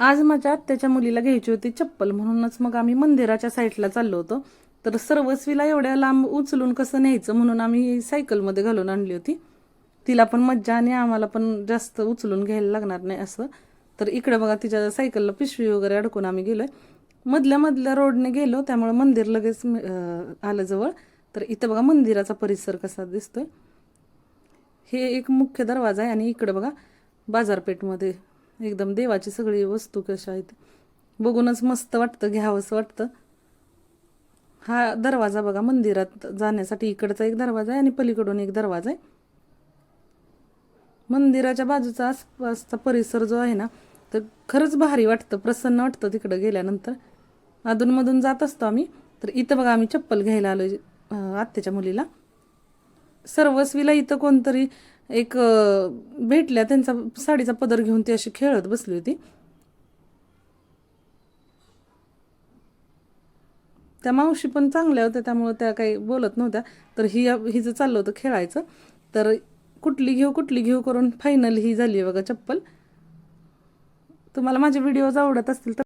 आज माझ्या आत्याच्या मुलीला घ्यायची होती चप्पल, म्हणूनच मग आम्ही मंदिराच्या साईडला चाललो होतो. तर सर्वस्वीला एवढ्या लांब उचलून कसं न्यायचं म्हणून आम्ही सायकलमध्ये घालून आणली होती. तिला पण मज्जा आणि आम्हाला पण जास्त उचलून घ्यायला लागणार नाही असं. तर इकडे बघा तिच्या सायकलला पिशवी वगैरे अडकून आम्ही गेलोय. मधल्या रोडने गेलो, त्यामुळे मंदिर लगेच आलं जवळ. तर इथं बघा मंदिराचा परिसर कसा दिसतोय. हे एक मुख्य दरवाजा आहे आणि इकडे बघा बाजारपेठमध्ये एकदम देवाची सगळी वस्तू कशा आहेत बघूनच मस्त वाटतं, घ्यावंसं वाटतं. हा दरवाजा बघा मंदिरात जाण्यासाठी इकडचा एक दरवाजा आहे आणि पलीकडून एक दरवाजा आहे. मंदिराच्या बाजूचा आसपासचा परिसर जो आहे ना, तर खरंच भारी वाटतं, प्रसन्न वाटतं तिकडं गेल्यानंतर. अधूनमधून जात असतो आम्ही. तर इथं बघा आम्ही चप्पल घ्यायला आलो आत्याच्या मुलीला. सर्वस्वीला इथं कोणतरी एक भेटल्या, त्यांचा साडीचा पदर घेऊन ती अशी खेळत बसली होती. त्या मावशी पण चांगल्या होत्या, त्यामुळे त्या काही बोलत नव्हत्या. तर हिचं चाललं होतं खेळायचं. तर कुठली घेऊ करून फायनल ही झाली बघा चप्पल. तुम्हाला माझे व्हिडिओज आवडत असतील तर